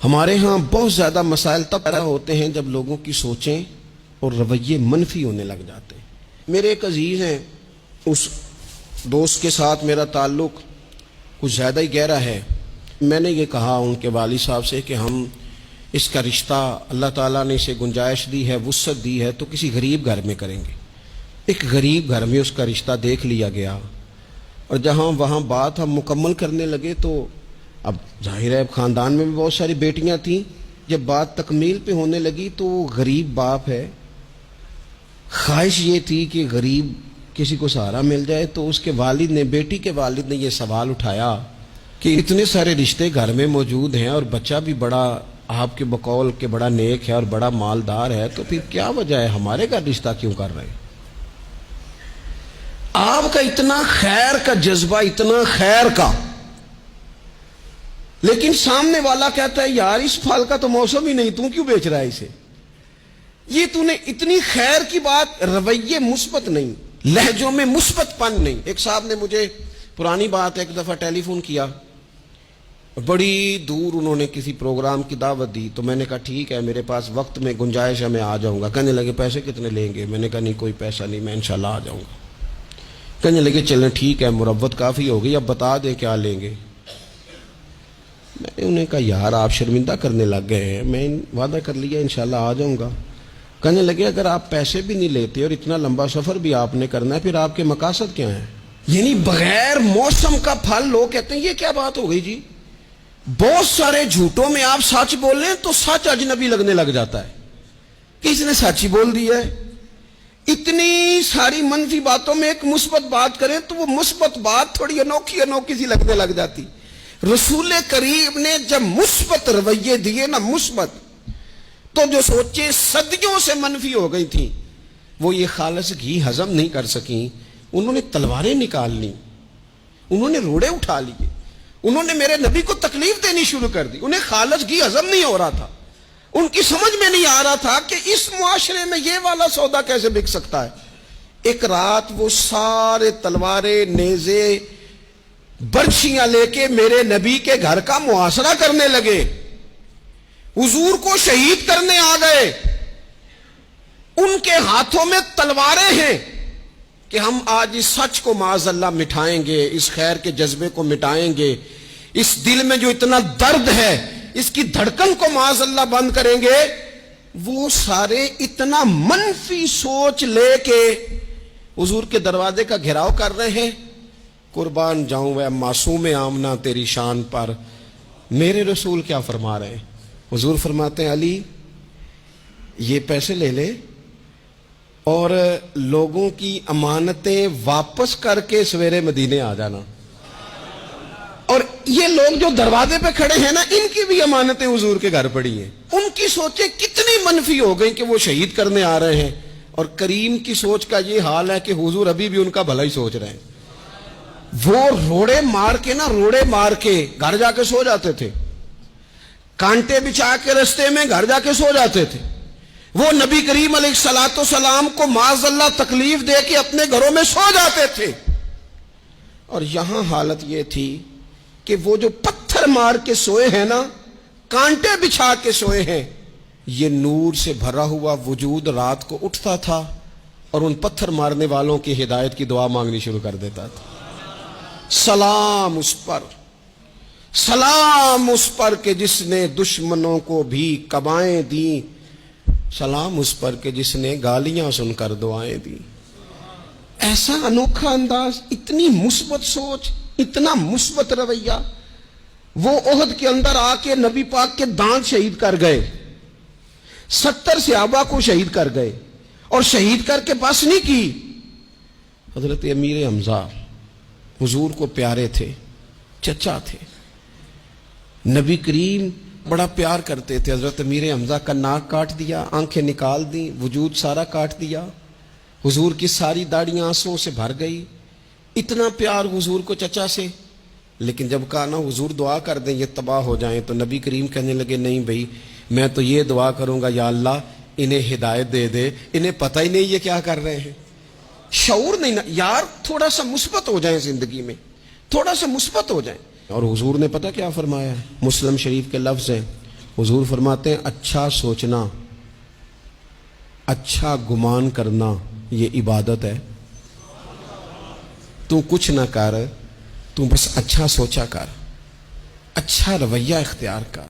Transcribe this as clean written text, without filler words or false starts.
ہمارے ہاں بہت زیادہ مسائل تب پیدا ہوتے ہیں جب لوگوں کی سوچیں اور رویے منفی ہونے لگ جاتے ہیں۔ میرے ایک عزیز ہیں، اس دوست کے ساتھ میرا تعلق کچھ زیادہ ہی گہرا ہے۔ میں نے یہ کہا ان کے والد صاحب سے کہ ہم اس کا رشتہ، اللہ تعالیٰ نے اسے گنجائش دی ہے، وسعت دی ہے، تو کسی غریب گھر میں کریں گے۔ ایک غریب گھر میں اس کا رشتہ دیکھ لیا گیا، اور جہاں وہاں بات ہم مکمل کرنے لگے تو اب ظاہر ہے خاندان میں بھی بہت ساری بیٹیاں تھیں، جب بات تکمیل پہ ہونے لگی تو وہ غریب باپ ہے، خواہش یہ تھی کہ غریب کسی کو سہارا مل جائے، تو اس کے والد نے، بیٹی کے والد نے یہ سوال اٹھایا کہ اتنے سارے رشتے گھر میں موجود ہیں اور بچہ بھی بڑا آپ کے بقول کہ بڑا نیک ہے اور بڑا مالدار ہے، تو پھر کیا وجہ ہے ہمارے گھر رشتہ کیوں کر رہے ہیں؟ آپ کا اتنا خیر کا جذبہ، اتنا خیر کا، لیکن سامنے والا کہتا ہے یار اس پھل کا تو موسم ہی نہیں، تو کیوں بیچ رہا ہے اسے؟ یہ تو نے اتنی خیر کی بات، رویے مثبت نہیں، لہجوں میں مثبت پن نہیں۔ ایک صاحب نے مجھے پرانی بات ایک دفعہ ٹیلی فون کیا، بڑی دور انہوں نے کسی پروگرام کی دعوت دی، تو میں نے کہا ٹھیک ہے میرے پاس وقت میں گنجائش ہے، میں آ جاؤں گا۔ کہنے لگے پیسے کتنے لیں گے؟ میں نے کہا نہیں کوئی پیسہ نہیں، میں انشاءاللہ آ جاؤں گا۔ کہنے لگے چلیں ٹھیک ہے، مروت کافی ہو گئی، اب بتا دیں کیا لیں گے۔ میں نے انہیں کہا یار آپ شرمندہ کرنے لگ گئے ہیں، میں وعدہ کر لیا انشاءاللہ آ جاؤں گا۔ کہنے لگے اگر آپ پیسے بھی نہیں لیتے اور اتنا لمبا سفر بھی آپ نے کرنا ہے، پھر آپ کے مقاصد کیا ہیں؟ یعنی بغیر موسم کا پھل، لوگ کہتے ہیں یہ کیا بات ہو گئی جی؟ بہت سارے جھوٹوں میں آپ سچ بول رہے ہیں تو سچ اجنبی لگنے لگ جاتا ہے کہ اس نے سچ ہی بول دیا ہے۔ اتنی ساری منفی باتوں میں ایک مثبت بات کریں تو وہ مثبت بات تھوڑی انوکھی سی لگنے لگ جاتی۔ رسول کریم نے جب مثبت رویے دیے نا، مثبت، تو جو سوچیں صدیوں سے منفی ہو گئی تھیں وہ یہ خالص گھی ہضم نہیں کر سکیں، انہوں نے تلواریں نکال لی، انہوں نے روڑے اٹھا لیے، انہوں نے میرے نبی کو تکلیف دینی شروع کر دی۔ انہیں خالص گھی ہضم نہیں ہو رہا تھا، ان کی سمجھ میں نہیں آ رہا تھا کہ اس معاشرے میں یہ والا سودا کیسے بک سکتا ہے۔ ایک رات وہ سارے تلواریں، نیزے، برچھیاں لے کے میرے نبی کے گھر کا محاصرہ کرنے لگے، حضور کو شہید کرنے آ گئے۔ ان کے ہاتھوں میں تلواریں ہیں کہ ہم آج اس سچ کو معاذ اللہ مٹھائیں گے، اس خیر کے جذبے کو مٹائیں گے، اس دل میں جو اتنا درد ہے اس کی دھڑکن کو معاذ اللہ بند کریں گے۔ وہ سارے اتنا منفی سوچ لے کے حضور کے دروازے کا گھیراؤ کر رہے ہیں۔ قربان جاؤں اے معصوم آمنہ تیری شان پر، میرے رسول کیا فرما رہے ہیں؟ حضور فرماتے ہیں علی یہ پیسے لے لے اور لوگوں کی امانتیں واپس کر کے سویرے مدینے آ جانا۔ اور یہ لوگ جو دروازے پہ کھڑے ہیں نا، ان کی بھی امانتیں حضور کے گھر پڑی ہیں۔ ان کی سوچیں کتنی منفی ہو گئی کہ وہ شہید کرنے آ رہے ہیں، اور کریم کی سوچ کا یہ حال ہے کہ حضور ابھی بھی ان کا بھلا ہی سوچ رہے ہیں۔ وہ روڑے مار کے گھر جا کے سو جاتے تھے، کانٹے بچھا کے رستے میں گھر جا کے سو جاتے تھے۔ وہ نبی کریم علیہ الصلوۃ والسلام کو معاذ اللہ تکلیف دے کے اپنے گھروں میں سو جاتے تھے۔ اور یہاں حالت یہ تھی کہ وہ جو پتھر مار کے سوئے ہیں نا، کانٹے بچھا کے سوئے ہیں، یہ نور سے بھرا ہوا وجود رات کو اٹھتا تھا اور ان پتھر مارنے والوں کی ہدایت کی دعا مانگنی شروع کر دیتا تھا۔ سلام اس پر، سلام اس پر کہ جس نے دشمنوں کو بھی کبائیں دیں، سلام اس پر کہ جس نے گالیاں سن کر دعائیں دی۔ ایسا انوکھا انداز، اتنی مثبت سوچ، اتنا مثبت رویہ۔ وہ احد کے اندر آ کے نبی پاک کے دانت شہید کر گئے، 70 صحابہ کو شہید کر گئے، اور شہید کر کے بس نہیں کی۔ حضرت امیر حمزہ حضور کو پیارے تھے، چچا تھے، نبی کریم بڑا پیار کرتے تھے۔ حضرت امیر حمزہ کا ناک کاٹ دیا، آنکھیں نکال دیں، وجود سارا کاٹ دیا، حضور کی ساری داڑیاں آنسوں سے بھر گئی۔ اتنا پیار حضور کو چچا سے، لیکن جب کہا نا حضور دعا کر دیں یہ تباہ ہو جائیں، تو نبی کریم کہنے لگے نہیں بھائی، میں تو یہ دعا کروں گا یا اللہ انہیں ہدایت دے دے، انہیں پتہ ہی نہیں یہ کیا کر رہے ہیں، شعور نہیں نا یار، تھوڑا سا مثبت ہو جائیں زندگی میں، تھوڑا سا مثبت ہو جائیں۔ اور حضور نے پتہ کیا فرمایا ہے؟ مسلم شریف کے لفظ ہیں، حضور فرماتے ہیں اچھا سوچنا، اچھا گمان کرنا یہ عبادت ہے۔ تو کچھ نہ کر، تو بس اچھا سوچا کر، اچھا رویہ اختیار کر۔